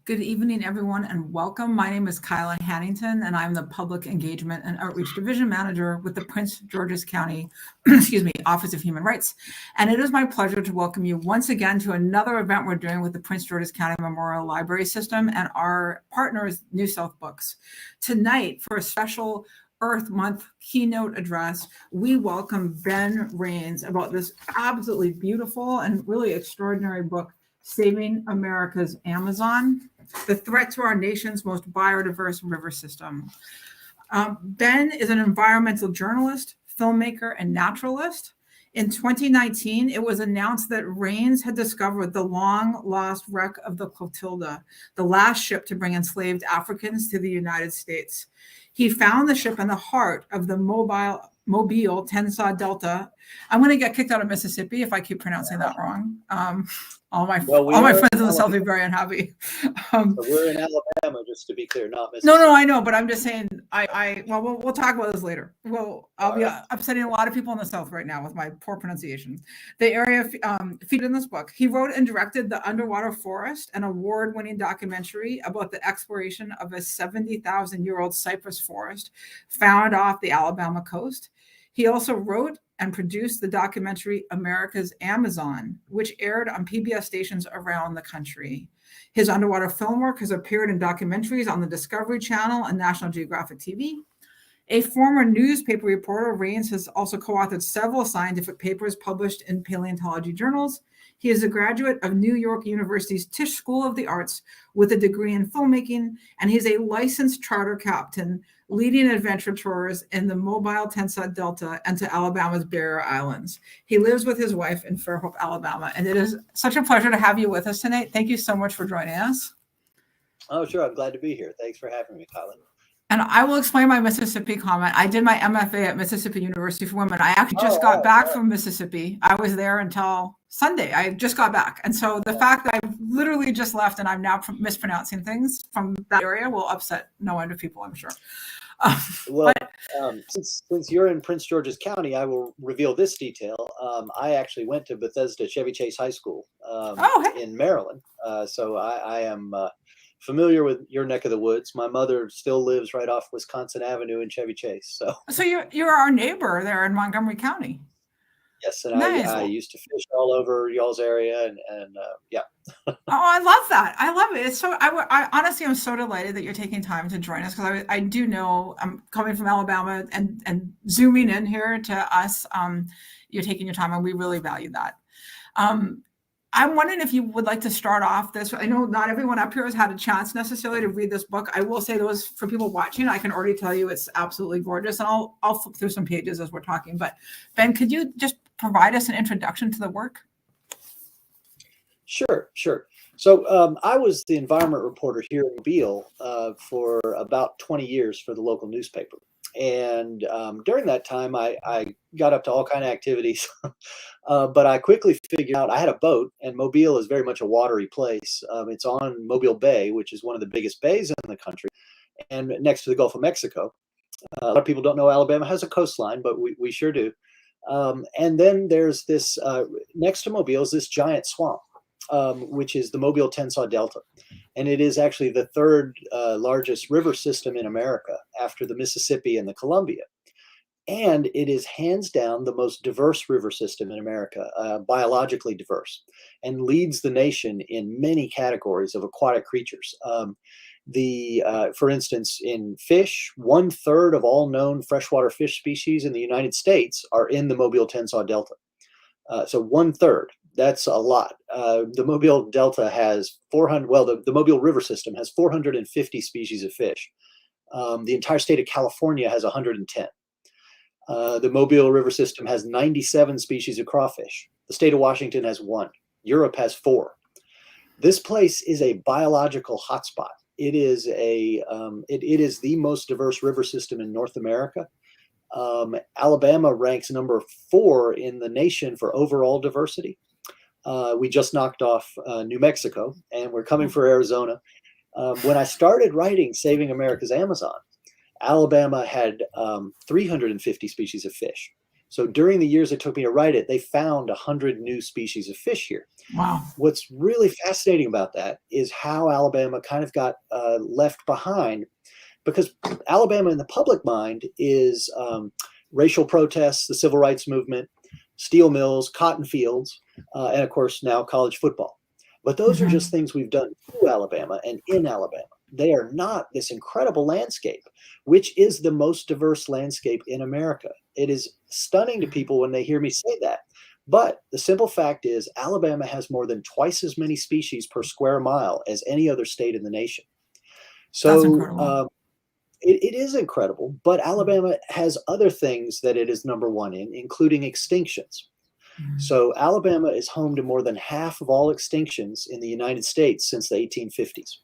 Good evening, everyone, and welcome. My name is Kyla Hannington, and I'm the Public Engagement and Outreach Division Manager with the Prince George's County, Office of Human Rights. And it is my pleasure to welcome you once again to another event we're doing with the Prince George's County Memorial Library System and our partners, New South Books. Tonight, for a special Earth Month keynote address, we welcome Ben Raines about this absolutely beautiful and really extraordinary book, Saving America's Amazon: The Threat to Our Nation's Most Biodiverse River System. Ben is an environmental journalist, filmmaker, and naturalist. In 2019, it was announced that Raines had discovered the long-lost wreck of the Clotilda, the last ship to bring enslaved Africans to the United States. He found the ship in the heart of the Mobile Tensaw Delta. I'm going to get kicked out of Mississippi if I keep pronouncing that wrong. All my friends in the South will be very unhappy. So we're in Alabama, just to be clear, not Mississippi. No, I know, but I'm just saying. We'll talk about this later. Well, I'll be upsetting a lot of people in the South right now with my poor pronunciation. The area featured in this book. He wrote and directed The Underwater Forest, an award-winning documentary about the exploration of a 70,000-year-old cypress forest found off the Alabama coast. He also wrote and produced the documentary America's Amazon, which aired on PBS stations around the country. His underwater film work has appeared in documentaries on the Discovery Channel and National Geographic TV. A former newspaper reporter, Raines has also co-authored several scientific papers published in paleontology journals. He is a graduate of New York University's Tisch School of the Arts with a degree in filmmaking, and he's a licensed charter captain leading adventure tours in the Mobile Tensaw Delta and to Alabama's Barrier Islands. He lives with his wife in Fairhope, Alabama, and it is such a pleasure to have you with us tonight. Thank you so much for joining us. Oh, sure. I'm glad to be here. Thanks for having me, Colin. And I will explain my Mississippi comment. I did my MFA at Mississippi University for Women. I actually just got back from Mississippi. I was there until Sunday. I just got back. And so the fact that I literally just left and I'm now mispronouncing things from that area will upset no end of people, I'm sure. Since you're in Prince George's County, I will reveal this detail. I actually went to Bethesda Chevy Chase High School in Maryland. So I am familiar with your neck of the woods. My mother still lives right off Wisconsin Avenue in Chevy Chase. So you're our neighbor there in Montgomery County. Yes, and nice. I used to fish all over y'all's area, and yeah. Oh, I love that. I love it. It's so. I honestly am so delighted that you're taking time to join us, because I do know I'm coming from Alabama and zooming in here to us. You're taking your time, and we really value that. I'm wondering if you would like to start off this. I know not everyone up here has had a chance necessarily to read this book. I will say those for people watching, I can already tell you it's absolutely gorgeous, and I'll flip through some pages as we're talking. But Ben, could you just provide us an introduction to the work? Sure. So I was the environment reporter here in Mobile for about 20 years for the local newspaper. And during that time, I got up to all kinds of activities, but I quickly figured out I had a boat, and Mobile is very much a watery place. It's on Mobile Bay, which is one of the biggest bays in the country, and next to the Gulf of Mexico. A lot of people don't know Alabama has a coastline, but we sure do. And then there's this, next to Mobile is this giant swamp, which is the Mobile Tensaw Delta. And it is actually the third largest river system in America after the Mississippi and the Columbia. And it is hands down the most diverse river system in America, biologically diverse, and leads the nation in many categories of aquatic creatures. For instance, in fish, 1/3 of all known freshwater fish species in the United States are in the Mobile Tensaw Delta. So 1/3. That's a lot. The Mobile Delta has 400. Well, the Mobile River System has 450 species of fish. The entire state of California has 110. The Mobile River System has 97 species of crawfish. The state of Washington has 1. Europe has 4. This place is a biological hotspot. It is it is the most diverse river system in North America. Alabama ranks number 4 in the nation for overall diversity. We just knocked off New Mexico, and we're coming for Arizona. When I started writing Saving America's Amazon, Alabama had 350 species of fish. So during the years it took me to write it, they found 100 new species of fish here. Wow. What's really fascinating about that is how Alabama kind of got left behind, because Alabama in the public mind is racial protests, the civil rights movement, steel mills, cotton fields, and of course now college football. But those are just things we've done to Alabama and in Alabama. They are not this incredible landscape, which is the most diverse landscape in America. It is stunning to people when they hear me say that. But the simple fact is Alabama has more than twice as many species per square mile as any other state in the nation. That's So incredible. it is incredible, but Alabama has other things that it is number one in, including extinctions. So Alabama is home to more than half of all extinctions in the United States since the 1850s.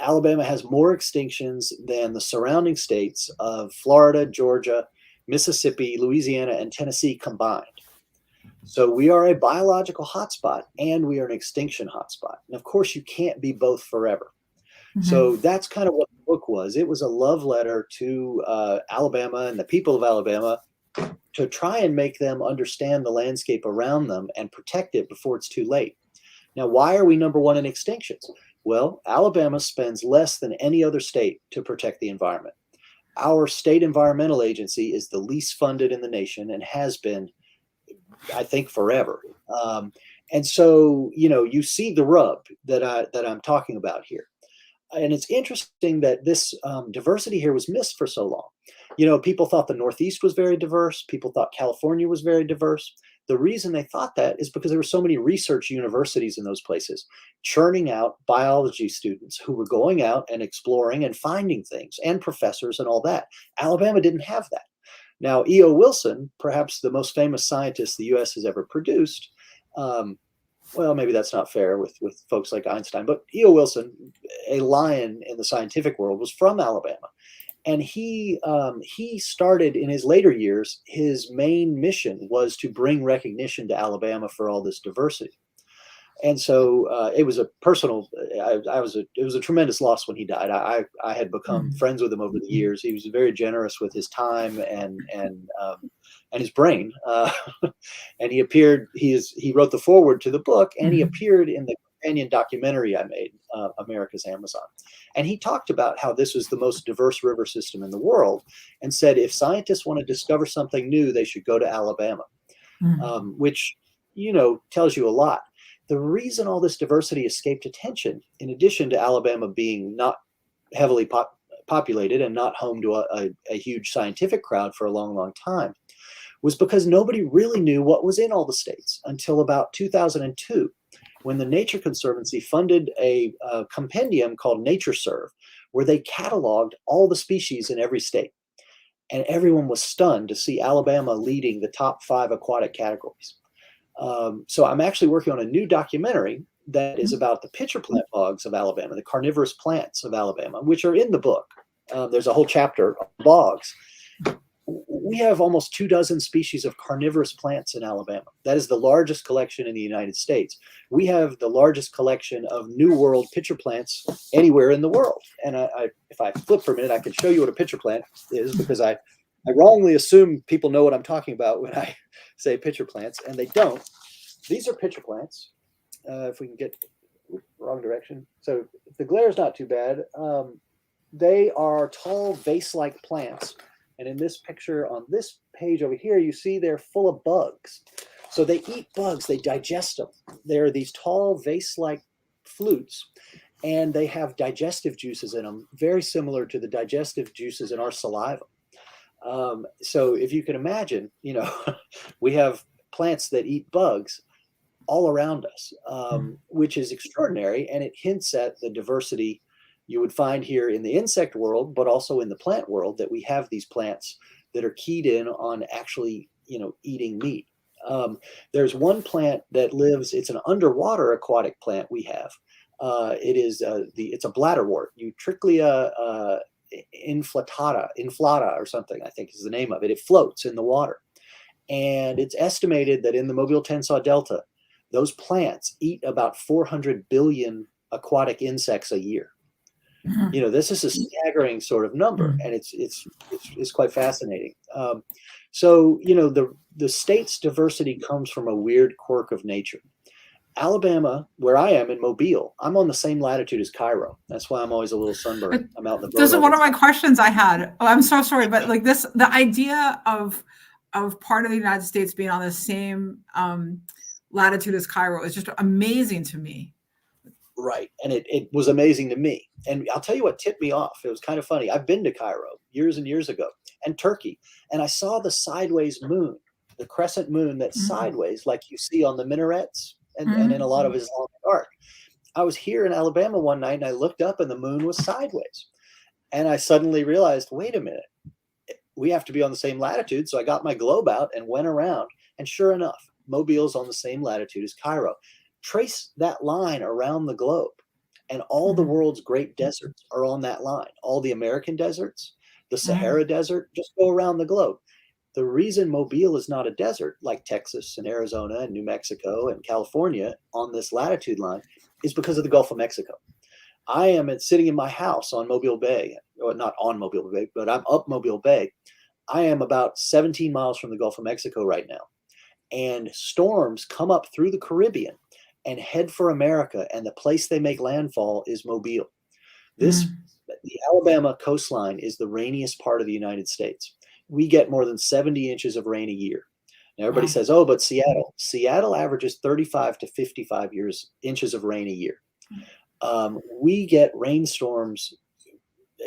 Alabama has more extinctions than the surrounding states of Florida, Georgia, Mississippi, Louisiana, and Tennessee combined. So we are a biological hotspot and we are an extinction hotspot. And of course, you can't be both forever. So that's kind of what the book was. It was a love letter to Alabama and the people of Alabama to try and make them understand the landscape around them and protect it before it's too late. Now, why are we number one in extinctions? Well, Alabama spends less than any other state to protect the environment. Our state environmental agency is the least funded in the nation and has been, I think, forever. And so, you see the rub that I'm talking about here. And it's interesting that this diversity here was missed for so long. People thought the Northeast was very diverse. People thought California was very diverse. The reason they thought that is because there were so many research universities in those places, churning out biology students who were going out and exploring and finding things, and professors and all that. Alabama didn't have that. Now, E.O. Wilson, perhaps the most famous scientist the U.S. has ever produced, well, maybe that's not fair with folks like Einstein, but E.O. Wilson, a lion in the scientific world, was from Alabama. And he started in his later years, his main mission was to bring recognition to Alabama for all this diversity. And so it was a personal, it was a tremendous loss when he died. I had become friends with him over the years. He was very generous with his time and his brain. And he wrote the foreword to the book, and he appeared in the companion documentary I made, America's Amazon. And he talked about how this was the most diverse river system in the world and said, if scientists want to discover something new, they should go to Alabama, which, tells you a lot. The reason all this diversity escaped attention, in addition to Alabama being not heavily populated and not home to a huge scientific crowd for a long, long time, was because nobody really knew what was in all the states until about 2002, when the Nature Conservancy funded a compendium called NatureServe, where they cataloged all the species in every state. And everyone was stunned to see Alabama leading the top 5 aquatic categories. So I'm actually working on a new documentary that is about the pitcher plant bogs of Alabama, the carnivorous plants of Alabama, which are in the book. There's a whole chapter on bogs. We have almost 24 species of carnivorous plants in Alabama. That is the largest collection in the United States. We have the largest collection of New World pitcher plants anywhere in the world. And if I flip for a minute, I can show you what a pitcher plant is, because I wrongly assume people know what I'm talking about when I say pitcher plants, and they don't. These are pitcher plants. If we can get wrong direction. So if the glare is not too bad. They are tall vase-like plants. And in this picture on this page over here, you see they're full of bugs. So they eat bugs, they digest them. They're these tall vase-like flutes, and they have digestive juices in them, very similar to the digestive juices in our saliva. So if you can imagine, we have plants that eat bugs all around us, which is extraordinary. And it hints at the diversity you would find here in the insect world, but also in the plant world, that we have these plants that are keyed in on actually, eating meat. There's one plant that lives, it's an underwater aquatic plant we have. It's a bladderwort, Eutrichlia inflata or something, I think is the name of it. It floats in the water. And it's estimated that in the Mobile-Tensaw Delta, those plants eat about 400 billion aquatic insects a year. This is a staggering sort of number, and it's quite fascinating. So, the state's diversity comes from a weird quirk of nature. Alabama, where I am in Mobile, I'm on the same latitude as Cairo. That's why I'm always a little sunburned. I'm out in the boat. This is one of my questions I had. Oh, I'm so sorry, but like the idea of part of the United States being on the same latitude as Cairo is just amazing to me. Right. And it was amazing to me. And I'll tell you what tipped me off. It was kind of funny. I've been to Cairo years and years ago, and Turkey, and I saw the sideways moon, the crescent moon that's sideways, like you see on the minarets and in a lot of Islamic art. I was here in Alabama one night and I looked up and the moon was sideways. And I suddenly realized, wait a minute, we have to be on the same latitude. So I got my globe out and went around. And sure enough, Mobile's on the same latitude as Cairo. Trace that line around the globe, and all the world's great deserts are on that line. All the American deserts, the Sahara Desert, just go around the globe. The reason Mobile is not a desert like Texas and Arizona and New Mexico and California on this latitude line is because of the Gulf of Mexico. I am sitting in my house on Mobile Bay, or not on Mobile Bay, but I'm up Mobile Bay. I am about 17 miles from the Gulf of Mexico right now. And storms come up through the Caribbean and head for America, and the place they make landfall is Mobile. The Alabama coastline is the rainiest part of the United States. We get more than 70 inches of rain a year. Now everybody says, oh, but Seattle averages 35 to 55 inches of rain a year. We get rainstorms.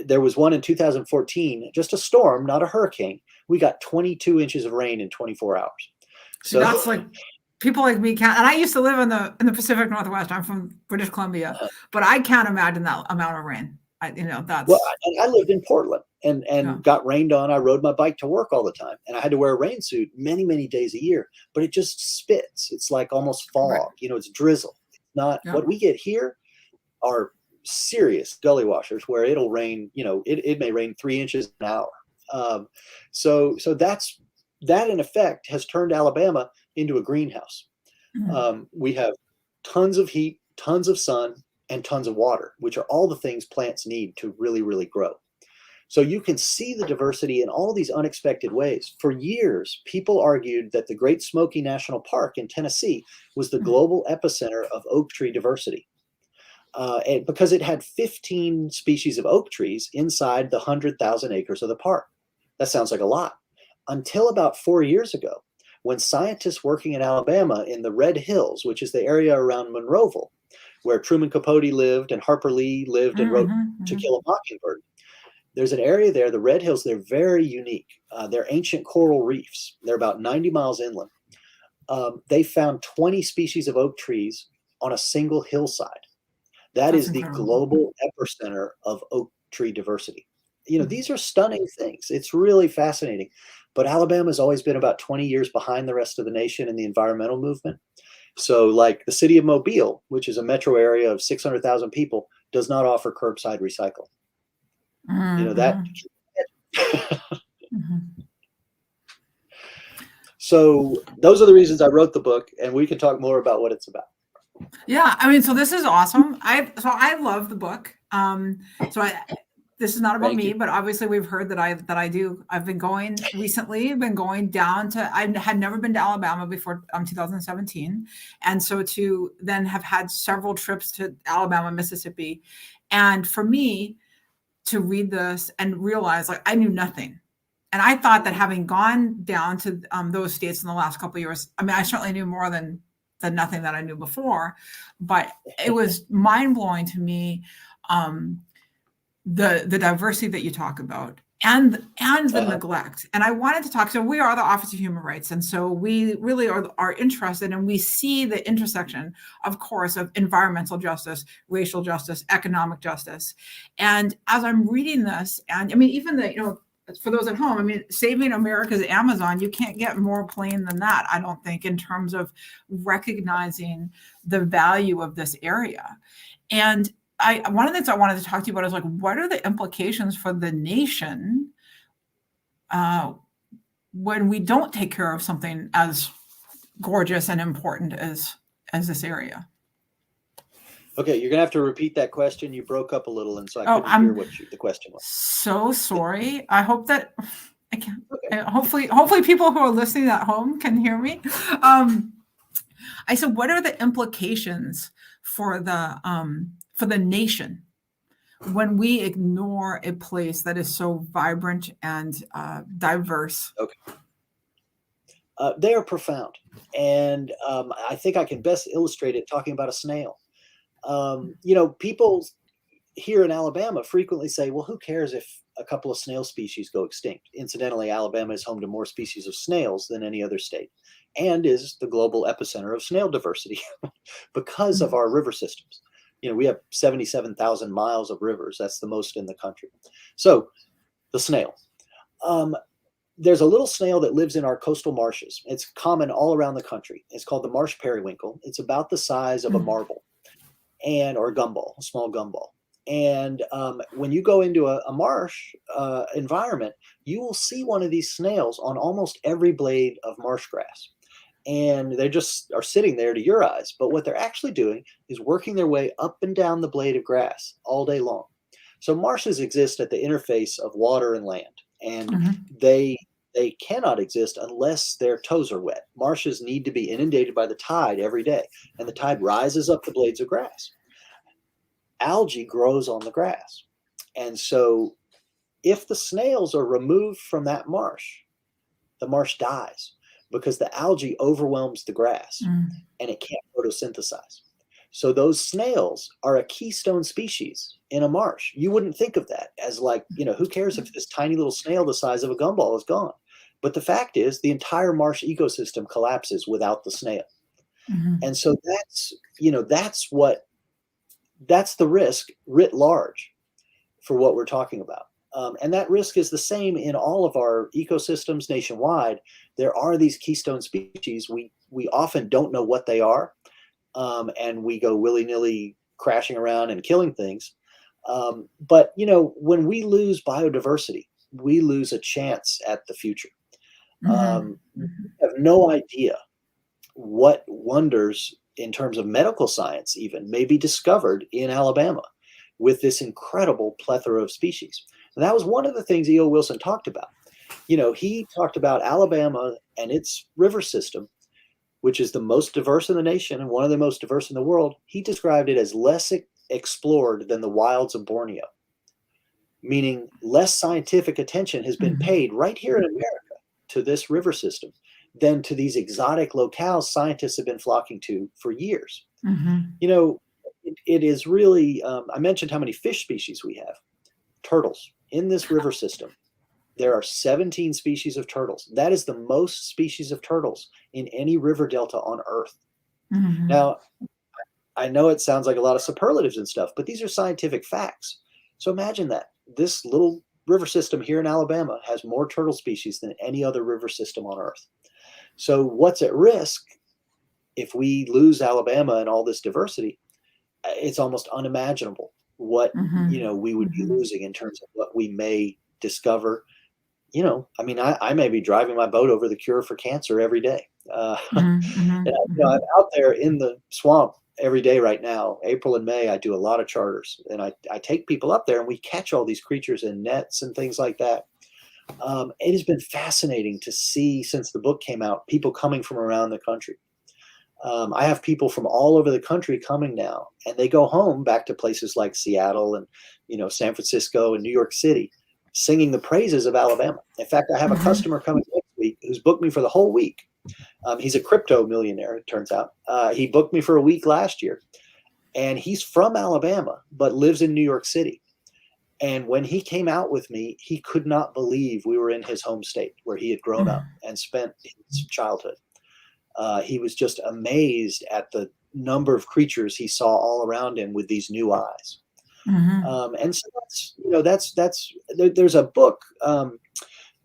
There was one in 2014, just a storm, not a hurricane. We got 22 inches of rain in 24 hours. So that's like people like me can't. And I used to live in the Pacific Northwest. I'm from British Columbia, but I can't imagine that amount of rain. That's well. I lived in Portland and got rained on. I rode my bike to work all the time, and I had to wear a rain suit many, many days a year. But it just spits. It's like almost fog. Right. It's drizzle. It's not what we get here are serious gully washers where it'll rain. It may rain 3 inches an hour. So that in effect has turned Alabama into a greenhouse. We have tons of heat, tons of sun, and tons of water, which are all the things plants need to really, really grow. So you can see the diversity in all these unexpected ways. For years, people argued that the Great Smoky National Park in Tennessee was the global epicenter of oak tree diversity. And because it had 15 species of oak trees inside the 100,000 acres of the park. That sounds like a lot. Until about 4 years ago, when scientists working in Alabama in the Red Hills, which is the area around Monroeville, where Truman Capote lived and Harper Lee lived and wrote To Kill a Mockingbird. There's an area there, the Red Hills, they're very unique. They're ancient coral reefs. They're about 90 miles inland. They found 20 species of oak trees on a single hillside. That's is incredible. The global epicenter of oak tree diversity. These are stunning things. It's really fascinating. But Alabama has always been about 20 years behind the rest of the nation in the environmental movement. So like the city of Mobile, which is a metro area of 600,000 people, does not offer curbside recycle. That. So those are the reasons I wrote the book, and we can talk more about what it's about. Yeah, so this is awesome. I love the book. This is not about me, but obviously we've heard that I've been going recently, down to, I had never been to Alabama before 2017. And so to then have had several trips to Alabama, Mississippi. And for me to read this and realize I knew nothing. And I thought that having gone down to those states in the last couple of years, I certainly knew more than nothing that I knew before, but it was mind blowing to me. The diversity that you talk about and the neglect. And I wanted to talk, so we are the Office of Human Rights. And so we really are interested, and we see the intersection, of course, of environmental justice, racial justice, economic justice. And as I'm reading this, and even for those at home, Saving America's Amazon, you can't get more plain than that, I don't think, in terms of recognizing the value of this area. And one of the things I wanted to talk to you about is what are the implications for the nation when we don't take care of something as gorgeous and important as this area? Okay, you're gonna have to repeat that question. You broke up a little, and so I couldn't hear what the question was. So sorry. I hope that I can. Okay. Hopefully, people who are listening at home can hear me. I said, what are the implications for the nation when we ignore a place that is so vibrant and diverse? Okay. They are profound, and I think I can best illustrate it talking about a snail. People here in Alabama frequently say, well, who cares if a couple of snail species go extinct? Incidentally, Alabama is home to more species of snails than any other state and is the global epicenter of snail diversity because of our river systems. We have 77,000 miles of rivers. That's the most in the country. So the snail. There's a little snail that lives in our coastal marshes. It's common all around the country. It's called the marsh periwinkle. It's about the size of a marble or a gumball, a small gumball. And when you go into a marsh environment, you will see one of these snails on almost every blade of marsh grass. And they just are sitting there to your eyes. But what they're actually doing is working their way up and down the blade of grass all day long. So marshes exist at the interface of water and land. And they cannot exist unless their toes are wet. Marshes need to be inundated by the tide every day. And the tide rises up the blades of grass. Algae grows on the grass. And so if the snails are removed from that marsh, the marsh dies because the algae overwhelms the grass and it can't photosynthesize. So those snails are a keystone species in a marsh. You wouldn't think of that as like, who cares if this tiny little snail the size of a gumball is gone? But the fact is the entire marsh ecosystem collapses without the snail. And so that's the risk writ large for what we're talking about. And that risk is the same in all of our ecosystems nationwide. There are these keystone species. We often don't know what they are, and we go willy-nilly crashing around and killing things. But when we lose biodiversity, we lose a chance at the future. We have no idea what wonders in terms of medical science even may be discovered in Alabama with this incredible plethora of species. And that was one of the things E.O. Wilson talked about. He talked about Alabama and its river system, which is the most diverse in the nation and one of the most diverse in the world. He described it as less explored than the wilds of Borneo, meaning less scientific attention has been paid right here in America to this river system than to these exotic locales scientists have been flocking to for years. It is really, I mentioned how many fish species we have. Turtles. In this river system, there are 17 species of turtles. That is the most species of turtles in any river delta on Earth. Now, I know it sounds like a lot of superlatives and stuff, but these are scientific facts. So imagine that. This little river system here in Alabama has more turtle species than any other river system on Earth. So what's at risk if we lose Alabama and all this diversity? It's almost unimaginable what we would be losing in terms of what we may discover. I may be driving my boat over the cure for cancer every day. And I'm out there in the swamp every day right now. April and May, I do a lot of charters, and I take people up there, and we catch all these creatures in nets and things like that. It has been fascinating to see since the book came out, people coming from around the country. I have people from all over the country coming now, and they go home back to places like Seattle and San Francisco and New York City, singing the praises of Alabama. In fact, I have a customer coming next week who's booked me for the whole week. He's a crypto millionaire, it turns out. He booked me for a week last year, and he's from Alabama but lives in New York City. And when he came out with me, he could not believe we were in his home state where he had grown up and spent his childhood. He was just amazed at the number of creatures he saw all around him with these new eyes. And so there's a book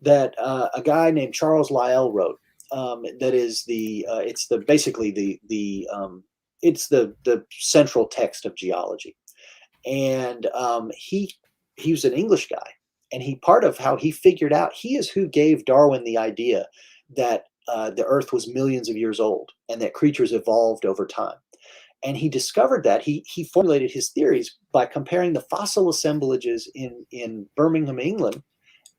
that a guy named Charles Lyell wrote that is it's the central text of geology. And he was an English guy, and part of how he figured out, he is who gave Darwin the idea that the Earth was millions of years old and that creatures evolved over time. And he discovered that he formulated his theories by comparing the fossil assemblages in Birmingham, England,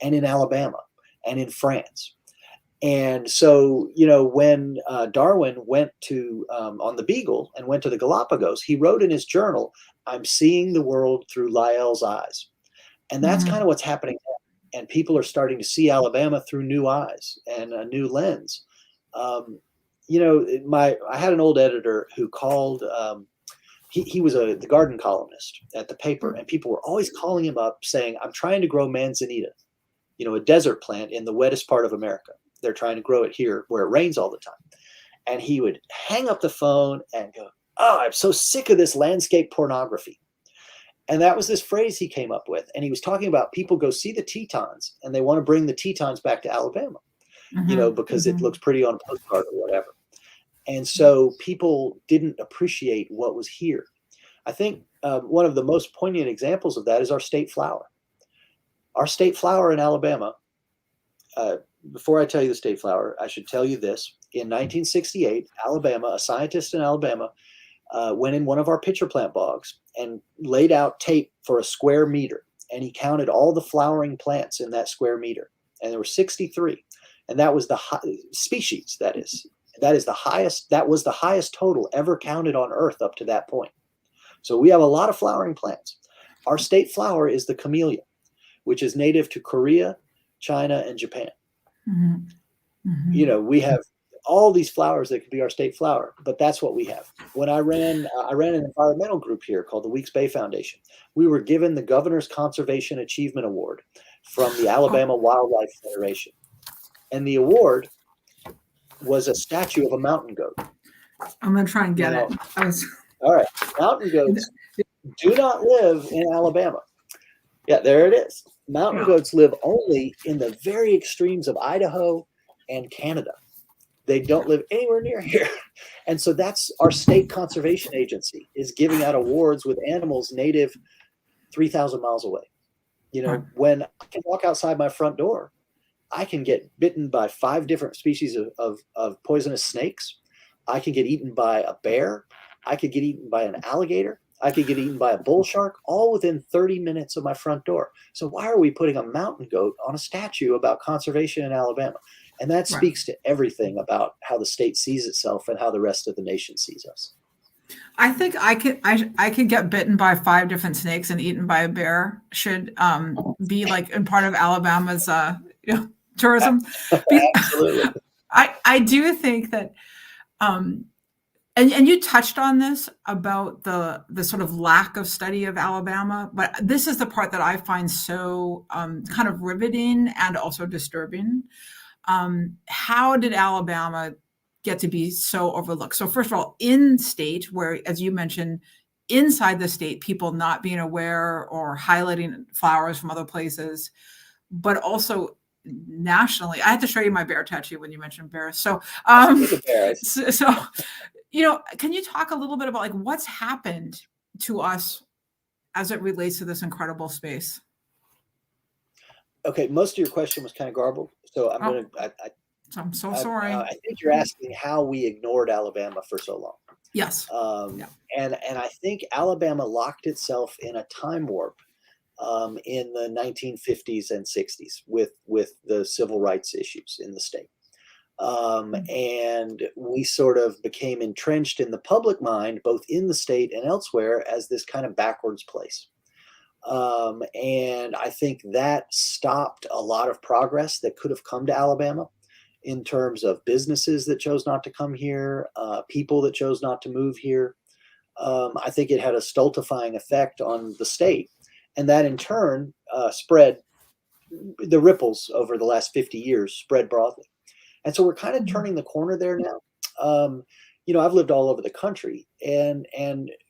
and in Alabama. and in France. And so, when Darwin went to on the Beagle and went to the Galapagos, he wrote in his journal, "I'm seeing the world through Lyell's eyes." And that's kind of what's happening now. And people are starting to see Alabama through new eyes and a new lens. I had an old editor who called. He was the garden columnist at the paper, and people were always calling him up saying, "I'm trying to grow manzanita, a desert plant in the wettest part of America. They're trying to grow it here where it rains all the time." And he would hang up the phone and go, "Oh, I'm so sick of this landscape pornography." And that was this phrase he came up with. And he was talking about people go see the Tetons and they want to bring the Tetons back to Alabama, because it looks pretty on a postcard or whatever. And so people didn't appreciate what was here. I think one of the most poignant examples of that is our state flower. Our state flower in Alabama, before I tell you the state flower, I should tell you this. In 1968, Alabama, a scientist in Alabama, went in one of our pitcher plant bogs and laid out tape for a square meter. And he counted all the flowering plants in that square meter. And there were 63. And that was the species, that is. That was the highest total ever counted on Earth up to that point. So we have a lot of flowering plants. Our state flower is the camellia, which is native to Korea, China, and Japan. We have all these flowers that could be our state flower, but that's what we have. When I ran an environmental group here called the Weeks Bay Foundation. We were given the Governor's Conservation Achievement Award from the Alabama Wildlife Federation. And the award was a statue of a mountain goat. I'm going to try and get it. All right. Mountain goats do not live in Alabama. Yeah, there it is. Mountain goats live only in the very extremes of Idaho and Canada. They don't live anywhere near here. And so that's our state conservation agency is giving out awards with animals native 3,000 miles away. When I can walk outside my front door, I can get bitten by 5 different species of poisonous snakes. I can get eaten by a bear. I could get eaten by an alligator. I could get eaten by a bull shark, all within 30 minutes of my front door. So why are we putting a mountain goat on a statue about conservation in Alabama? And that speaks to everything about how the state sees itself and how the rest of the nation sees us. I think I could get bitten by 5 different snakes and eaten by a bear should be like in part of Alabama's tourism. Absolutely. I do think that and you touched on this about the sort of lack of study of Alabama, but this is the part that I find so kind of riveting and also disturbing. How did Alabama get to be so overlooked? So first of all, in state where, as you mentioned, inside the state, people not being aware or highlighting flowers from other places, but also nationally. I had to show you my bear tattoo when you mentioned bears. So, can you talk a little bit about like what's happened to us as it relates to this incredible space? Okay, most of your question was kind of garbled, so I'm so sorry. I think you're asking how we ignored Alabama for so long. Yes. And I think Alabama locked itself in a time warp in the 1950s and 60s with the civil rights issues in the state. And we sort of became entrenched in the public mind, both in the state and elsewhere, as this kind of backwards place. And I think that stopped a lot of progress that could have come to Alabama in terms of businesses that chose not to come here, people that chose not to move here. I think it had a stultifying effect on the state. And that in turn spread, the ripples over the last 50 years spread broadly. And so we're kind of turning the corner there now. I've lived all over the country, and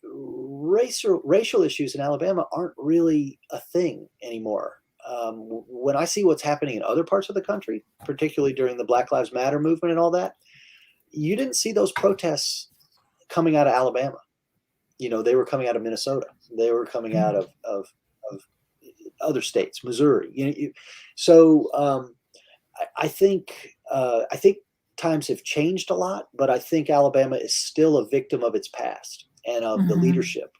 racial issues in Alabama aren't really a thing anymore. When I see what's happening in other parts of the country, particularly during the Black Lives Matter movement and all that, you didn't see those protests coming out of Alabama. They were coming out of Minnesota. They were coming out of other states, Missouri. I think times have changed a lot, but I think Alabama is still a victim of its past and of the leadership.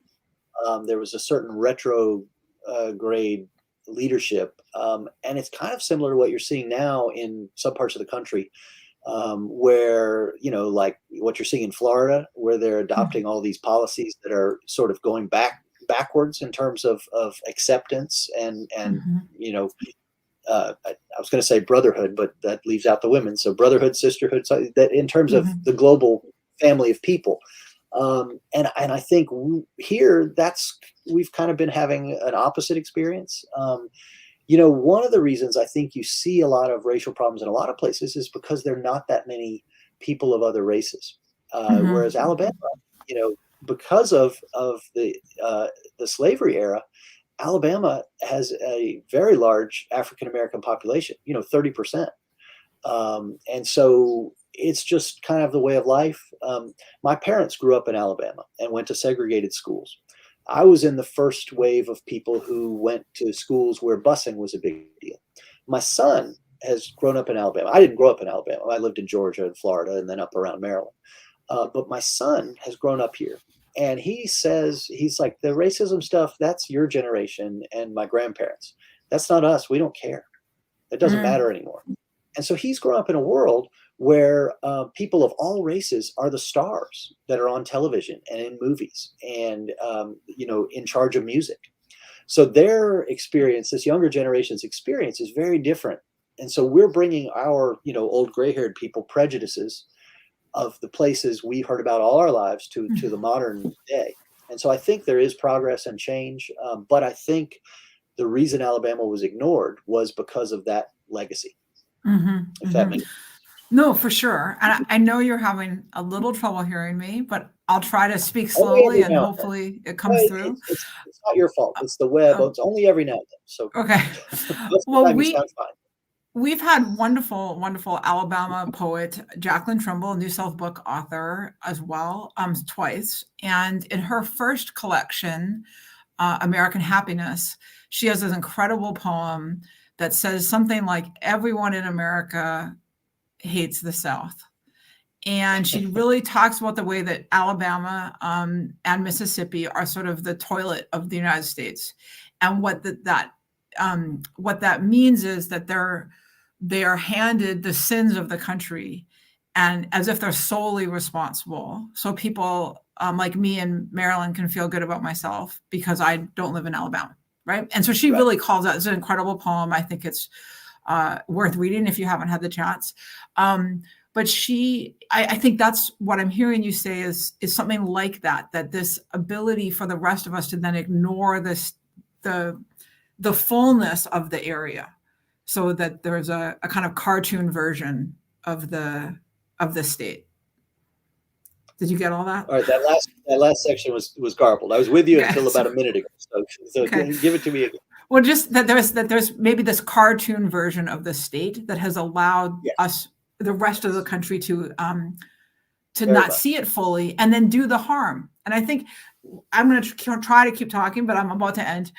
There was a certain retrograde leadership. And it's kind of similar to what you're seeing now in some parts of the country, where, like what you're seeing in Florida, where they're adopting all these policies that are sort of going backwards in terms of acceptance and, I was going to say brotherhood, but that leaves out the women. So brotherhood, sisterhood, so that in terms of the global family of people. And I think here we've kind of been having an opposite experience. One of the reasons I think you see a lot of racial problems in a lot of places is because there are not that many people of other races. Whereas Alabama, because of the slavery era, Alabama has a very large African American population, 30%. And so it's just kind of the way of life. My parents grew up in Alabama and went to segregated schools. I was in the first wave of people who went to schools where busing was a big deal. My son has grown up in Alabama. I didn't grow up in Alabama. I lived in Georgia and Florida and then up around Maryland. But my son has grown up here. And he says, he's like, the racism stuff, that's your generation and my grandparents. That's not us. We don't care. It doesn't matter anymore. And so he's grown up in a world where people of all races are the stars that are on television and in movies and, in charge of music. So their experience, this younger generation's experience, is very different. And so we're bringing our, old gray-haired people prejudices of the places we heard about all our lives to the modern day. And so I think there is progress and change. But I think the reason Alabama was ignored was because of that legacy. If that makes sense. No, for sure. And I know you're having a little trouble hearing me, but I'll try to speak slowly and hopefully it comes through. It's not your fault. It's the web. It's only every now and then. So okay. Well, you sound fine. We've had wonderful, wonderful Alabama poet, Jacqueline Trimble, a New South Book author as well, twice. And in her first collection, American Happiness, she has this incredible poem that says something like, everyone in America hates the South. And she really talks about the way that Alabama and Mississippi are sort of the toilet of the United States. And what that means is that they are handed the sins of the country and as if they're solely responsible. So people like me in Maryland can feel good about myself because I don't live in Alabama, right? And so she really calls out, it's an incredible poem. I think it's worth reading if you haven't had the chance. But I think that's what I'm hearing you say is something like that this ability for the rest of us to then ignore the fullness of the area, so that there's a kind of cartoon version of the state. Did you get all that? All right, that last section was garbled. I was with you until about a minute ago. So give it to me again. Well, just that there's maybe this cartoon version of the state that has allowed us, the rest of the country, to not see it fully and then do the harm. And I think I'm going to try to keep talking, but I'm about to end.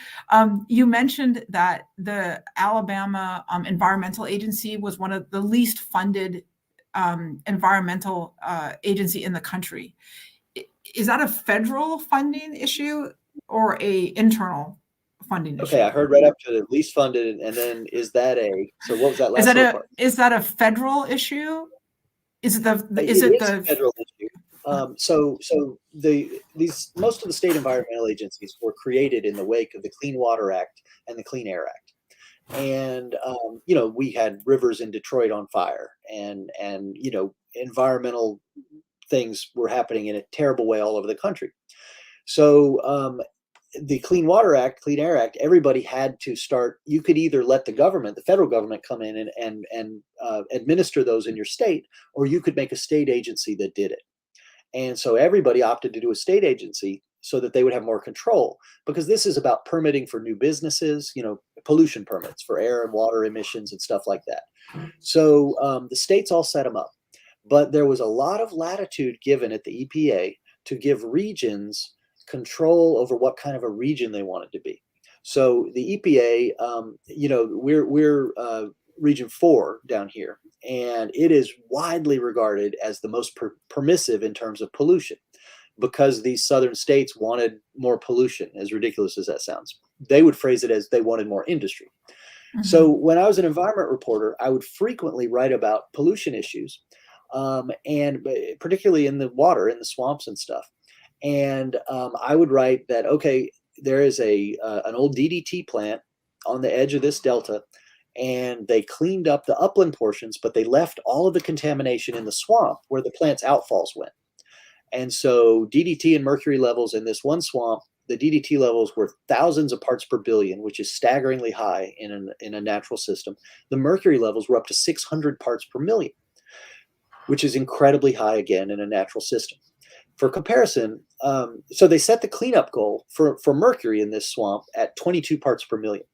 You mentioned that the Alabama Environmental Agency was one of the least funded environmental agency in the country. Is that a federal funding issue or a internal funding issue? Okay, I heard right up to the least funded, and then so what was that last part? Is that a federal issue? Is it a federal issue? So most of the state environmental agencies were created in the wake of the Clean Water Act and the Clean Air Act. And, we had rivers in Detroit on fire and environmental things were happening in a terrible way all over the country. So the Clean Water Act, Clean Air Act, everybody had to start. You could either let the federal government come in and administer those in your state, or you could make a state agency that did it. And so everybody opted to do a state agency so that they would have more control, because this is about permitting for new businesses, pollution permits for air and water emissions and stuff like that. So the states all set them up, but there was a lot of latitude given at the EPA to give regions control over what kind of a region they wanted to be. So the EPA, we're region 4 down here, and it is widely regarded as the most permissive in terms of pollution. because these southern states wanted more pollution, as ridiculous as that sounds. They would phrase it as they wanted more industry. So when I was an environment reporter, I would frequently write about pollution issues, and particularly in the water, in the swamps and stuff. And I would write that, okay, there is an old DDT plant on the edge of this delta, and they cleaned up the upland portions, but they left all of the contamination in the swamp where the plant's outfalls went. And so DDT and mercury levels in this one swamp, the DDT levels were thousands of parts per billion, which is staggeringly high in a natural system. The mercury levels were up to 600 parts per million, which is incredibly high again in a natural system. For comparison, so they set the cleanup goal for mercury in this swamp at 22 parts per million.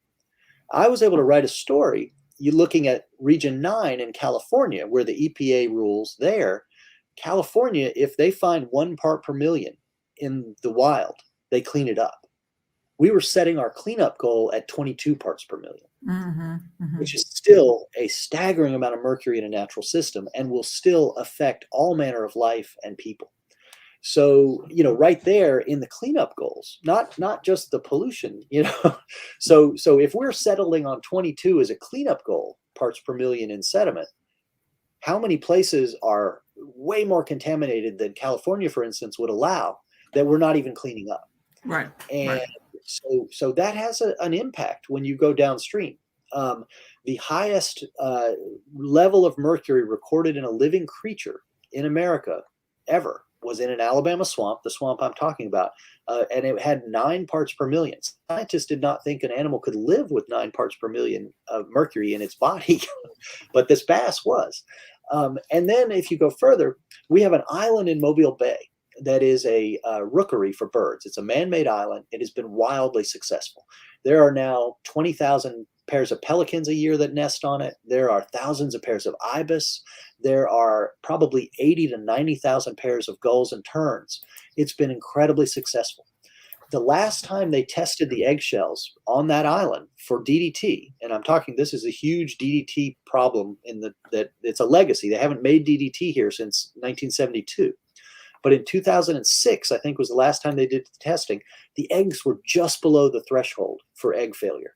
I was able to write a story looking at Region 9 in California, where the EPA rules there. California, if they find 1 part per million in the wild, they clean it up. We were setting our cleanup goal at 22 parts per million, which is still a staggering amount of mercury in a natural system and will still affect all manner of life and people. So, right there in the cleanup goals, not just the pollution, So if we're settling on 22 as a cleanup goal, parts per million in sediment, how many places are way more contaminated than California, for instance, would allow that we're not even cleaning up? Right. And so that has an impact when you go downstream. The highest level of mercury recorded in a living creature in America ever was in an Alabama swamp, the swamp I'm talking about, and it had 9 parts per million. Scientists did not think an animal could live with 9 parts per million of mercury in its body, but this bass was. And then if you go further, we have an island in Mobile Bay that is a rookery for birds. It's a man-made island. It has been wildly successful. There are now 20,000 pairs of pelicans a year that nest on it. There are thousands of pairs of ibis. There are probably 80 to 90,000 pairs of gulls and terns. It's been incredibly successful. The last time they tested the eggshells on that island for DDT, and I'm talking, this is a huge DDT problem that it's a legacy. They haven't made DDT here since 1972. But in 2006, I think was the last time they did the testing, the eggs were just below the threshold for egg failure,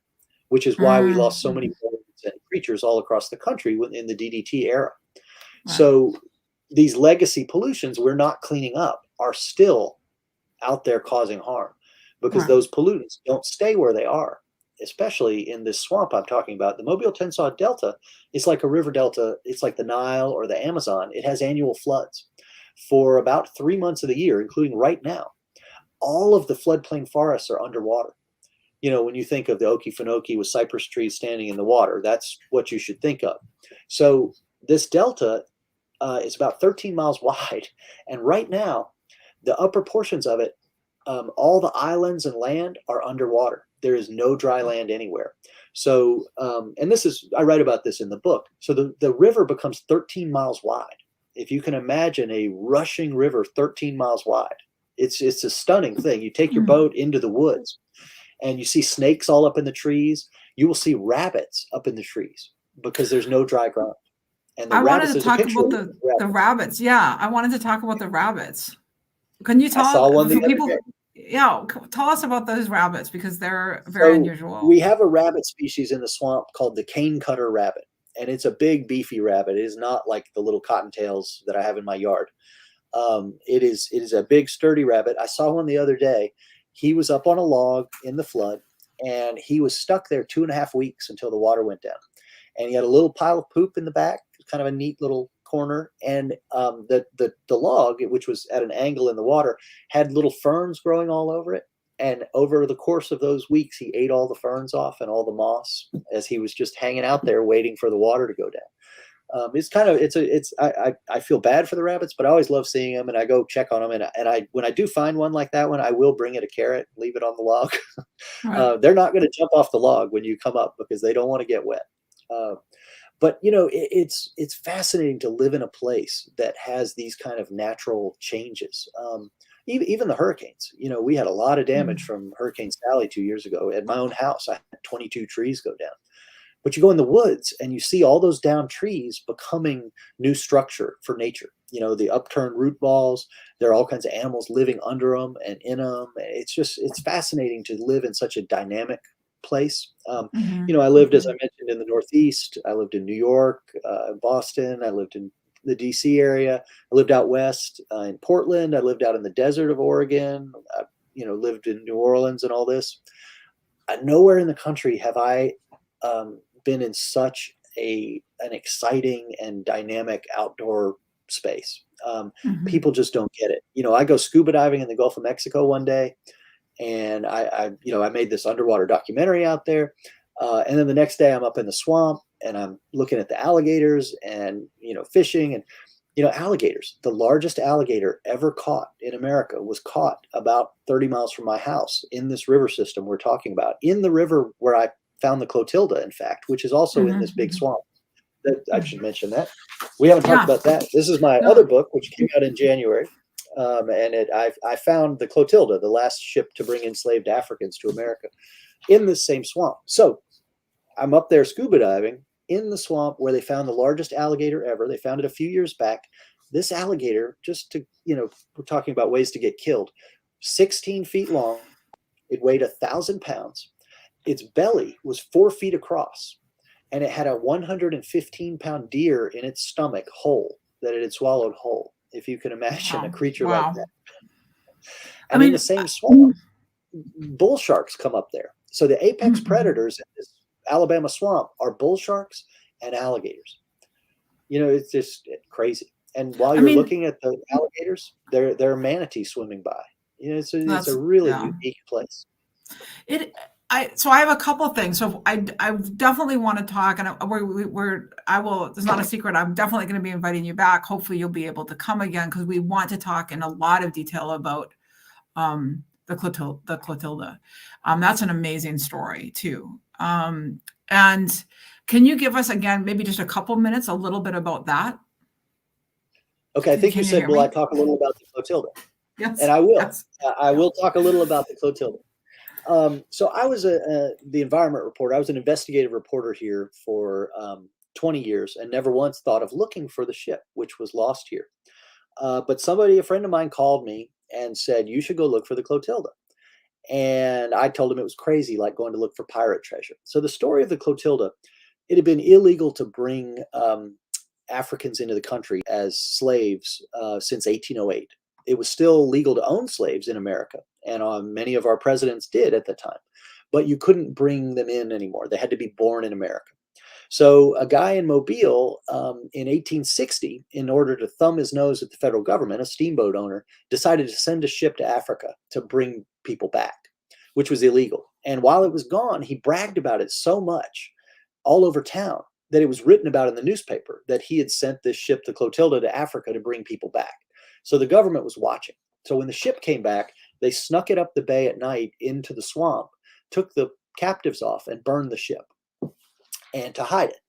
which is why we lost so many birds and creatures all across the country in the DDT era. Right. So these legacy pollutions we're not cleaning up are still out there causing harm, because those pollutants don't stay where they are, especially in this swamp I'm talking about. The Mobile-Tensaw Delta is like a river delta. It's like the Nile or the Amazon. It has annual floods for about 3 months of the year, including right now. All of the floodplain forests are underwater. When you think of the Okefenokee with cypress trees standing in the water, that's what you should think of. So this delta is about 13 miles wide. And right now, the upper portions of it, all the islands and land are underwater. There is no dry land anywhere. So, and I write about this in the book. So the river becomes 13 miles wide. If you can imagine a rushing river 13 miles wide, it's a stunning thing. You take your boat into the woods and you see snakes all up in the trees. You will see rabbits up in the trees because there's no dry ground. And I wanted to talk about the rabbits. Yeah, I wanted to talk about the rabbits. Can you talk? I saw one the other day. Yeah, tell us about those rabbits, because they're very unusual. We have a rabbit species in the swamp called the cane cutter rabbit, and it's a big, beefy rabbit. It is not like the little cottontails that I have in my yard. It is a big, sturdy rabbit. I saw one the other day. He was up on a log in the flood, and he was stuck there 2.5 weeks until the water went down. And he had a little pile of poop in the back, kind of a neat little corner, and the log, which was at an angle in the water, had little ferns growing all over it. And over the course of those weeks, he ate all the ferns off and all the moss as he was just hanging out there waiting for the water to go down. I feel bad for the rabbits, but I always love seeing them, and I go check on them. And when I do find one like that one, I will bring it a carrot, leave it on the log. Right. They're not going to jump off the log when you come up because they don't want to get wet. But it's fascinating to live in a place that has these kind of natural changes. Even the hurricanes, we had a lot of damage from Hurricane Sally 2 years ago. At my own house, I had 22 trees go down. But you go in the woods and you see all those downed trees becoming new structure for nature. the upturned root balls. There are all kinds of animals living under them and in them. It's fascinating to live in such a dynamic place. I lived, as I mentioned, in the Northeast. I lived in New York, Boston. I lived in the DC area. I lived out west in Portland. I lived out in the desert of Oregon. I, lived in New Orleans and all this. Nowhere in the country have I been in such an exciting and dynamic outdoor space. People just don't get it. I go scuba diving in the Gulf of Mexico one day, and I made this underwater documentary out there. And then the next day I'm up in the swamp and I'm looking at the alligators and, fishing and, alligators. The largest alligator ever caught in America was caught about 30 miles from my house in this river system we're talking about, in the river where I found the Clotilda, in fact, which is also in this big swamp. I should mention that. We haven't talked about that. This is my other book, which came out in January. And I found the Clotilda, the last ship to bring enslaved Africans to America, in this same swamp. So I'm up there scuba diving in the swamp where they found the largest alligator ever. They found it a few years back. This alligator, we're talking about ways to get killed, 16 feet long. It weighed 1,000 pounds. Its belly was 4 feet across, and it had a 115-pound deer in its stomach whole that it had swallowed whole. If you can imagine a creature like that. And in the same swamp, bull sharks come up there. So the apex predators in this Alabama swamp are bull sharks and alligators. It's just crazy. And while you're looking at the alligators, there are manatees swimming by. It's a really unique place. So I have a couple of things. So I definitely want to talk, and I will. It's not a secret. I'm definitely going to be inviting you back. Hopefully, you'll be able to come again because we want to talk in a lot of detail about the Clotilda. That's an amazing story too. And can you give us again, maybe just a couple minutes, a little bit about that? Okay, I think you said, will I talk a little about the Clotilda? Yes, and I will. Yes. I will talk a little about the Clotilda. So I was the environment reporter. I was an investigative reporter here for 20 years and never once thought of looking for the ship, which was lost here. But a friend of mine called me and said, you should go look for the Clotilda. And I told him it was crazy, like going to look for pirate treasure. So the story of the Clotilda, it had been illegal to bring Africans into the country as slaves since 1808. It was still legal to own slaves in America, and many of our presidents did at the time, but you couldn't bring them in anymore. They had to be born in America. So a guy in Mobile in 1860, in order to thumb his nose at the federal government, a steamboat owner, decided to send a ship to Africa to bring people back, which was illegal. And while it was gone, he bragged about it so much all over town that it was written about in the newspaper that he had sent this ship, the Clotilda, to Africa to bring people back. So the government was watching. So when the ship came back, they snuck it up the bay at night into the swamp, took the captives off and burned the ship and to hide it.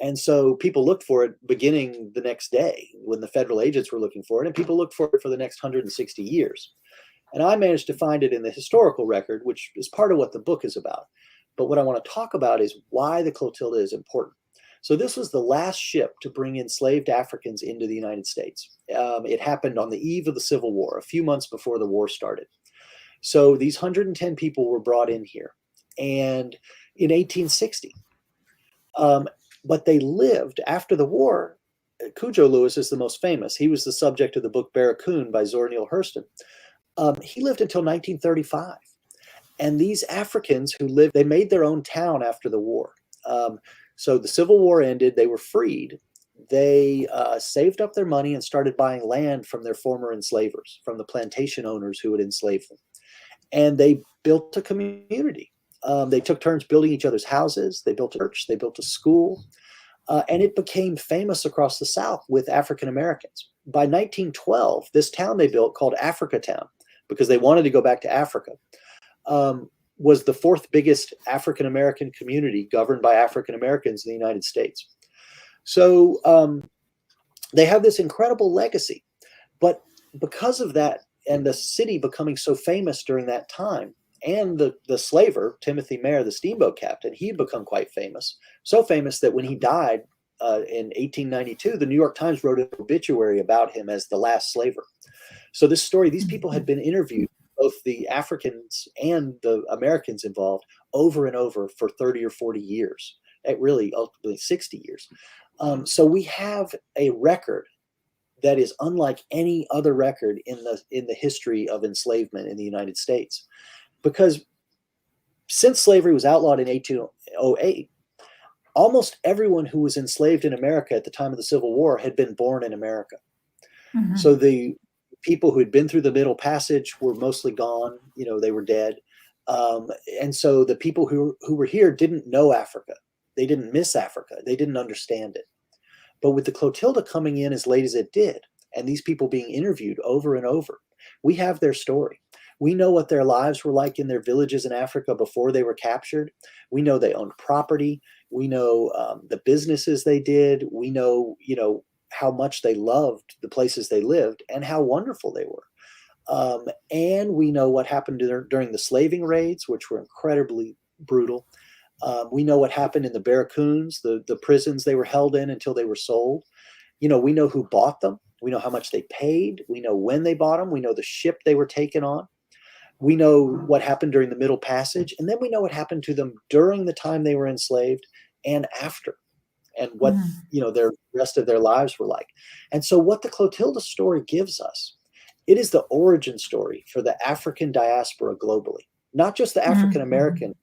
And so people looked for it beginning the next day when the federal agents were looking for it, and people looked for it for the next 160 years. And I managed to find it in the historical record, which is part of what the book is about. But what I want to talk about is why the Clotilda is important. So this was the last ship to bring enslaved Africans into the United States. It happened on the eve of the Civil War, a few months before the war started. So these 110 people were brought in here, and in 1860. But they lived after the war. Cujo Lewis is the most famous. He was the subject of the book Barracoon by Zora Neale Hurston. He lived until 1935. And these Africans who lived, they made their own town after the war. So the Civil War ended, they were freed. They saved up their money and started buying land from their former enslavers, from the plantation owners who had enslaved them. And they built a community. They took turns building each other's houses. They built a church. They built a school. And it became famous across the South with African Americans. By 1912, this town they built called Africa Town, because they wanted to go back to Africa, was the fourth biggest African American community governed by African Americans in the United States. So they have this incredible legacy. But because of that, and the city becoming so famous during that time, and the slaver, Timothy Mayer, the steamboat captain, he had become quite famous. So famous that when he died, in 1892, the New York Times wrote an obituary about him as the last slaver. So this story, these people had been interviewed, both the Africans and the Americans involved, over and over for 30 or 40 years, really ultimately 60 years. So we have a record that is unlike any other record in the history of enslavement in the United States. Because since slavery was outlawed in 1808, almost everyone who was enslaved in America at the time of the Civil War had been born in America. So the people who had been through the Middle Passage were mostly gone, they were dead. And so the people who were here didn't know Africa. They didn't miss Africa. They didn't understand it. But with the Clotilda coming in as late as it did, and these people being interviewed over and over, we have their story. We know what their lives were like in their villages in Africa before they were captured. We know they owned property. We know the businesses they did. We know, how much they loved the places they lived and how wonderful they were. And we know what happened during the slaving raids, which were incredibly brutal. We know what happened in the barracoons, the prisons they were held in until they were sold. We know who bought them. We know how much they paid. We know when they bought them. We know the ship they were taken on. We know what happened during the Middle Passage. And then we know what happened to them during the time they were enslaved and after, and what, their rest of their lives were like. And so what the Clotilda story gives us, it is the origin story for the African diaspora globally, not just the African American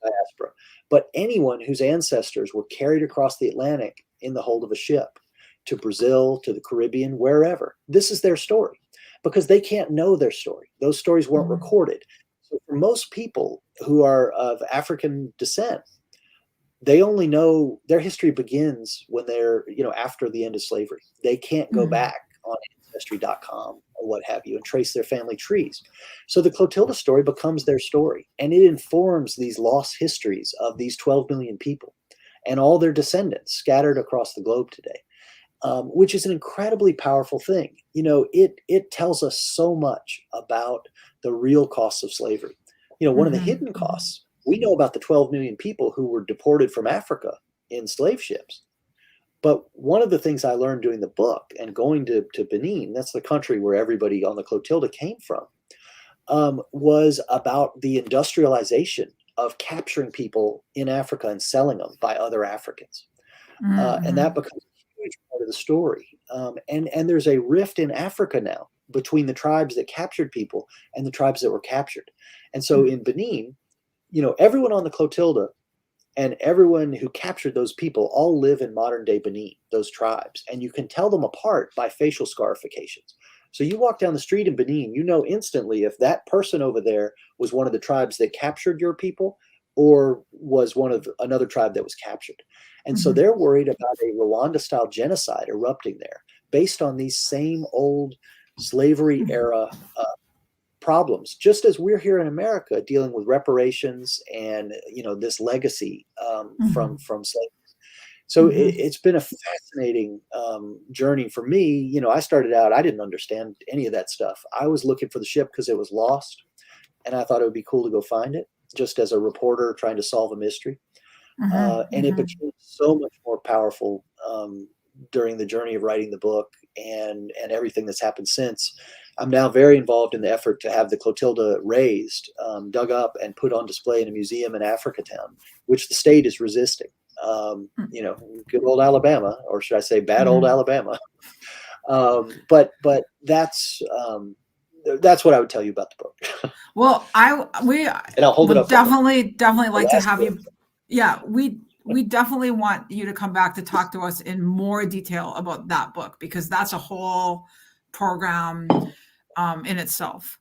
diaspora, but anyone whose ancestors were carried across the Atlantic in the hold of a ship to Brazil, to the Caribbean, wherever. This is their story because they can't know their story. Those stories weren't recorded. So for most people who are of African descent, they only know their history begins when they're, after the end of slavery. They can't go back on ancestry.com or what have you and trace their family trees. So the Clotilda story becomes their story, and it informs these lost histories of these 12 million people and all their descendants scattered across the globe today, which is an incredibly powerful thing. It tells us so much about the real costs of slavery. One of the hidden costs, we know about the 12 million people who were deported from Africa in slave ships. But one of the things I learned doing the book and going to Benin, that's the country where everybody on the Clotilda came from, was about the industrialization of capturing people in Africa and selling them by other Africans. And that becomes a huge part of the story. And there's a rift in Africa now between the tribes that captured people and the tribes that were captured. And so in Benin, everyone on the Clotilda and everyone who captured those people all live in modern day Benin, those tribes, and you can tell them apart by facial scarifications. So you walk down the street in Benin, you know instantly if that person over there was one of the tribes that captured your people or was one of another tribe that was captured. And so they're worried about a Rwanda-style genocide erupting there based on these same old slavery era problems, just as we're here in America dealing with reparations and this legacy from slavery. So it's been a fascinating journey for me. I started out, I didn't understand any of that stuff. I was looking for the ship because it was lost, and I thought it would be cool to go find it, just as a reporter trying to solve a mystery. And it became so much more powerful during the journey of writing the book and everything that's happened since. I'm now very involved in the effort to have the Clotilda raised, dug up, and put on display in a museum in Africatown, which the state is resisting. Good old Alabama, or should I say bad old Alabama. But that's what I would tell you about the book. Well, and I'll hold it up. Definitely like to have you. Yeah, we definitely want you to come back to talk to us in more detail about that book, because that's a whole program in itself.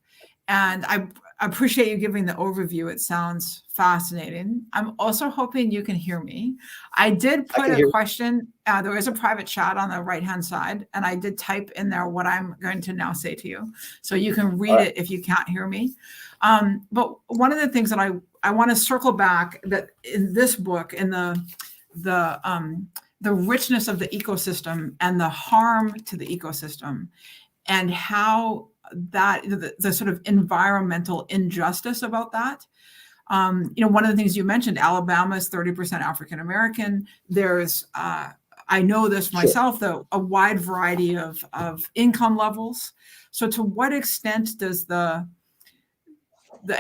And I appreciate you giving the overview. It sounds fascinating. I'm also hoping you can hear me. I did put a question. There is a private chat on the right-hand side, and I did type in there what I'm going to now say to you. So you can read it if you can't hear me. But one of the things that I want to circle back, that in this book, in the richness of the ecosystem and the harm to the ecosystem, and how that the sort of environmental injustice about that. One of the things you mentioned, Alabama is 30% African American. There's I know this Sure. myself, though, a wide variety of income levels. So to what extent does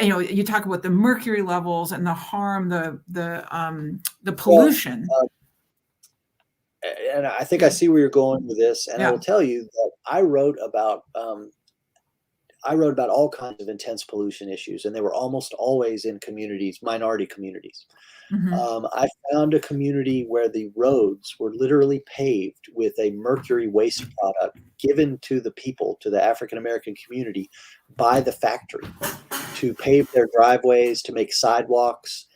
you talk about the mercury levels and the harm, the pollution. Well, and I think I see where you're going with this. And I Yeah. will tell you that I wrote about all kinds of intense pollution issues, and they were almost always in communities, minority communities. Mm-hmm. I found a community where the roads were literally paved with a mercury waste product given to the people, to the African American community, by the factory to pave their driveways, to make sidewalks.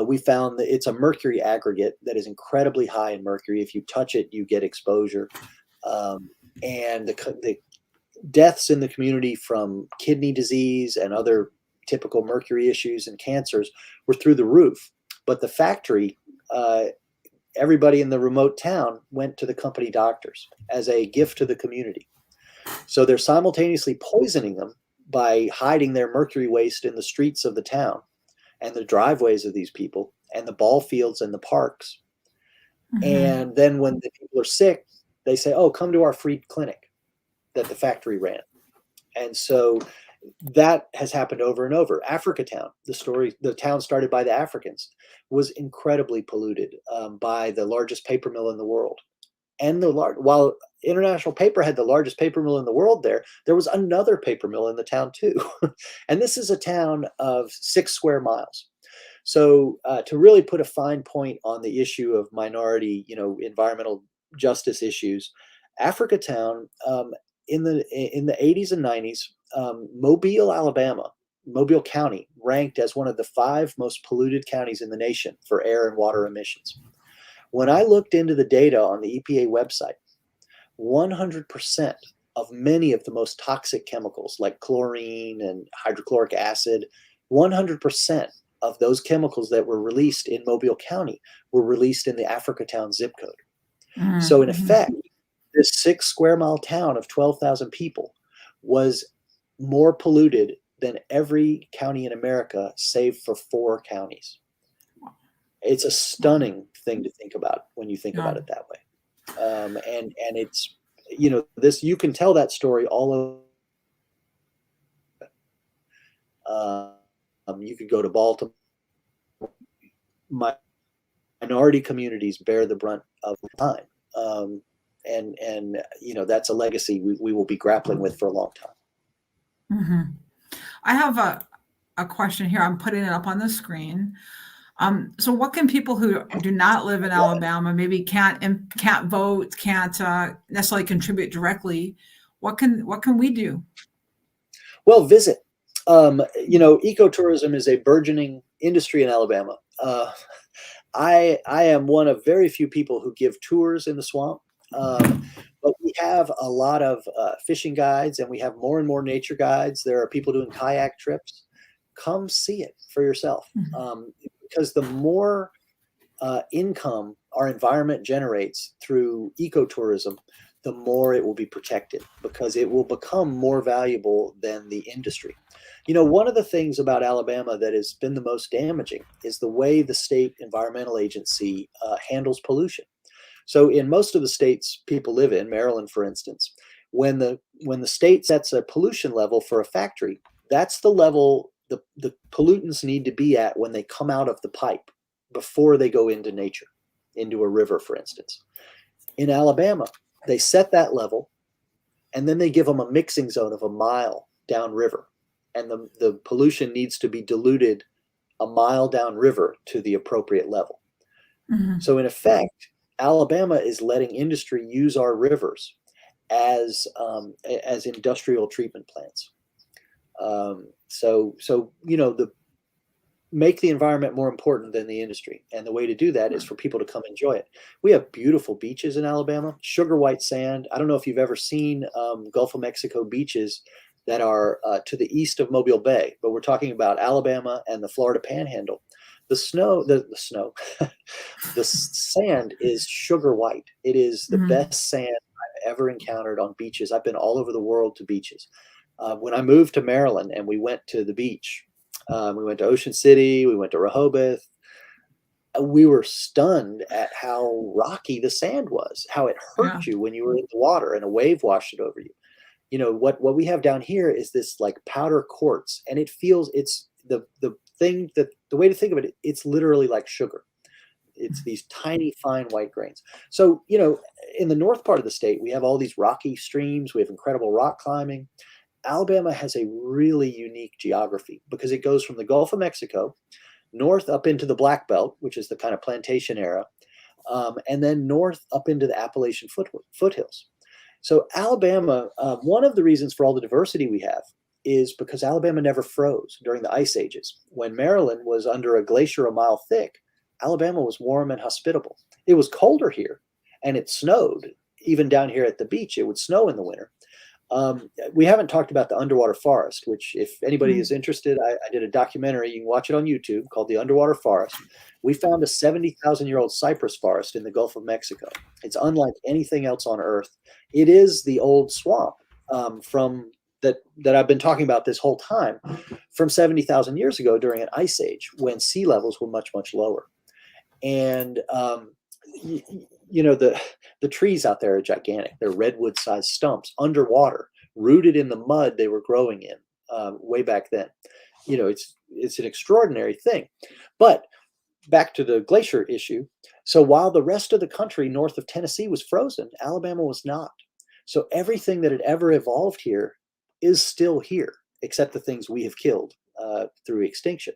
We found that it's a mercury aggregate that is incredibly high in mercury. If you touch it, you get exposure. And the deaths in the community from kidney disease and other typical mercury issues and cancers were through the roof. But the factory, everybody in the remote town went to the company doctors as a gift to the community. So they're simultaneously poisoning them by hiding their mercury waste in the streets of the town and the driveways of these people and the ball fields and the parks. Mm-hmm. And then when the people are sick, they say, oh, come to our free clinic that the factory ran. And so that has happened over and over. Africatown, the town started by the Africans, was incredibly polluted by the largest paper mill in the world. And while International Paper had the largest paper mill in the world there was another paper mill in the town too. And this is a town of 6 square miles. So to really put a fine point on the issue of minority, environmental justice issues, Africatown in the 80s and 90s, Mobile County ranked as one of the 5 most polluted counties in the nation for air and water emissions. When I looked into the data on the EPA website, 100% of many of the most toxic chemicals like chlorine and hydrochloric acid, 100% of those chemicals that were released in Mobile County were released in the Africatown zip code. Mm-hmm. So in effect, this 6 square mile town of 12,000 people was more polluted than every county in America, save for 4 counties. It's a stunning thing to think about when you think about it that way. And it's, this, you can tell that story all over. You could go to Baltimore. Minority communities bear the brunt of the time. And that's a legacy we will be grappling with for a long time. Mm-hmm. I have a question here. I'm putting it up on the screen. So what can people who do not live in Alabama, maybe can't vote, can't necessarily contribute directly, what can we do? Well, visit. Ecotourism is a burgeoning industry in Alabama. I am one of very few people who give tours in the swamp, but we have a lot of fishing guides, and we have more and more nature guides. There are people doing kayak trips. Come see it for yourself, because the more income our environment generates through ecotourism, the more it will be protected, because it will become more valuable than the industry. One of the things about Alabama that has been the most damaging is the way the state environmental agency handles pollution. So in most of the states people live in, Maryland, for instance, when the state sets a pollution level for a factory, that's the level the pollutants need to be at when they come out of the pipe before they go into nature, into a river, for instance. In Alabama, they set that level, and then they give them a mixing zone of a mile downriver. And the pollution needs to be diluted a mile downriver to the appropriate level. Mm-hmm. So in effect, Alabama is letting industry use our rivers as industrial treatment plants. Make the environment more important than the industry. And the way to do that is for people to come enjoy it. We have beautiful beaches in Alabama, sugar white sand. I don't know if you've ever seen Gulf of Mexico beaches that are to the east of Mobile Bay, but we're talking about Alabama and the Florida Panhandle. The sand is sugar white. It is the best sand I've ever encountered on beaches. I've been all over the world to beaches. When I moved to Maryland and we went to the beach, we went to Ocean City, we went to Rehoboth, we were stunned at how rocky the sand was, how it hurt you when you were in the water and a wave washed it over you. You know, what we have down here is this like powder quartz, and it feels, it's the way to think of it, it's literally like sugar. It's these tiny, fine white grains. So, you know, in the north part of the state, we have all these rocky streams. We have incredible rock climbing. Alabama has a really unique geography because it goes from the Gulf of Mexico north up into the Black Belt, which is the kind of plantation era, and then north up into the Appalachian foothills. So Alabama, one of the reasons for all the diversity we have is because Alabama never froze during the ice ages. When Maryland was under a glacier a mile thick, Alabama was warm and hospitable. It was colder here, and it snowed. Even down here at the beach, it would snow in the winter. We haven't talked about the underwater forest, which if anybody is interested, I did a documentary. You can watch it on YouTube called The Underwater Forest. We found a 70,000-year-old cypress forest in the Gulf of Mexico. It's unlike anything else on Earth. It is the old swamp from that I've been talking about this whole time, from 70,000 years ago during an ice age when sea levels were much, much lower. And you know, the trees out there are gigantic. They're redwood-sized stumps underwater, rooted in the mud they were growing in way back then. You know, it's an extraordinary thing. But back to the glacier issue. So while the rest of the country north of Tennessee was frozen, Alabama was not. So everything that had ever evolved here is still here, except the things we have killed through extinction.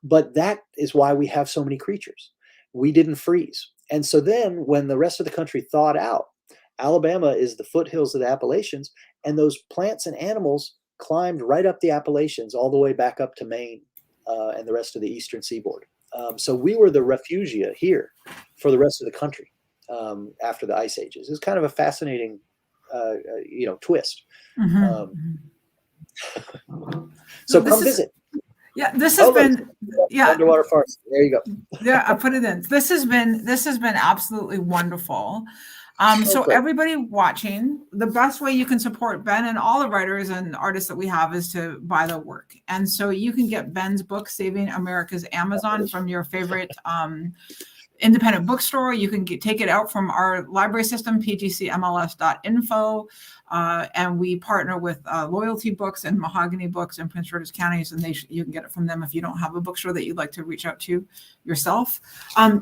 But that is why we have so many creatures. We didn't freeze. And so then when the rest of the country thawed out, Alabama is the foothills of the Appalachians, and those plants and animals climbed right up the Appalachians all the way back up to Maine and the rest of the eastern seaboard. So we were the refugia here for the rest of the country after the ice ages. It's kind of a fascinating, you know, twist. So come visit. Yeah, this has been underwater forest. There you go. Yeah, I put it in. This has been absolutely wonderful. So everybody watching, the best way you can support Ben and all the writers and artists that we have is to buy their work. And so you can get Ben's book, Saving America's Amazon, from your favorite independent bookstore. You can take it out from our library system, pgcmls.info. And we partner with Loyalty Books and Mahogany Books in Prince George's counties, and you can get it from them if you don't have a bookstore that you'd like to reach out to yourself.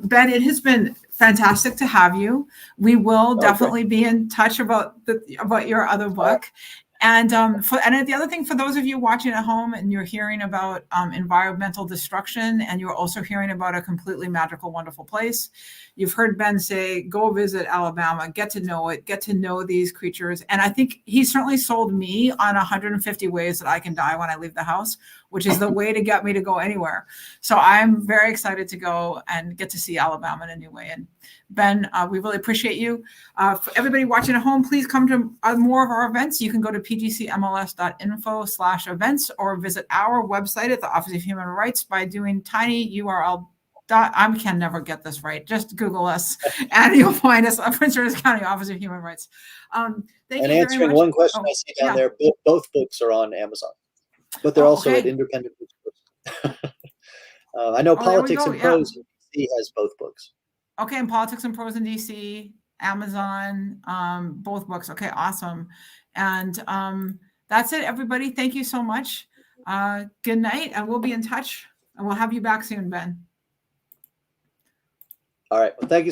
Ben, it has been fantastic to have you. We will definitely be in touch about your other book. And the other thing, for those of you watching at home and you're hearing about environmental destruction, and you're also hearing about a completely magical, wonderful place, you've heard Ben say, go visit Alabama, get to know it, get to know these creatures. And I think he certainly sold me on 150 ways that I can die when I leave the house, which is the way to get me to go anywhere. So I'm very excited to go and get to see Alabama in a new way. And Ben, we really appreciate you. For everybody watching at home, please come to more of our events. You can go to pgcmls.info/events or visit our website at the Office of Human Rights by doing tiny URL. I can never get this right. Just Google us and you'll find us at Prince George's County Office of Human Rights. Thank you very much. Answering one question I see down there, both books are on Amazon, but they're also at independent bookstores. I know Politics and Prose in DC has both books. Okay, and Politics and Prose in DC, Amazon, both books. Okay, awesome. And that's it, everybody. Thank you so much. Good night, and we'll be in touch, and we'll have you back soon, Ben. All right. Well, thank you.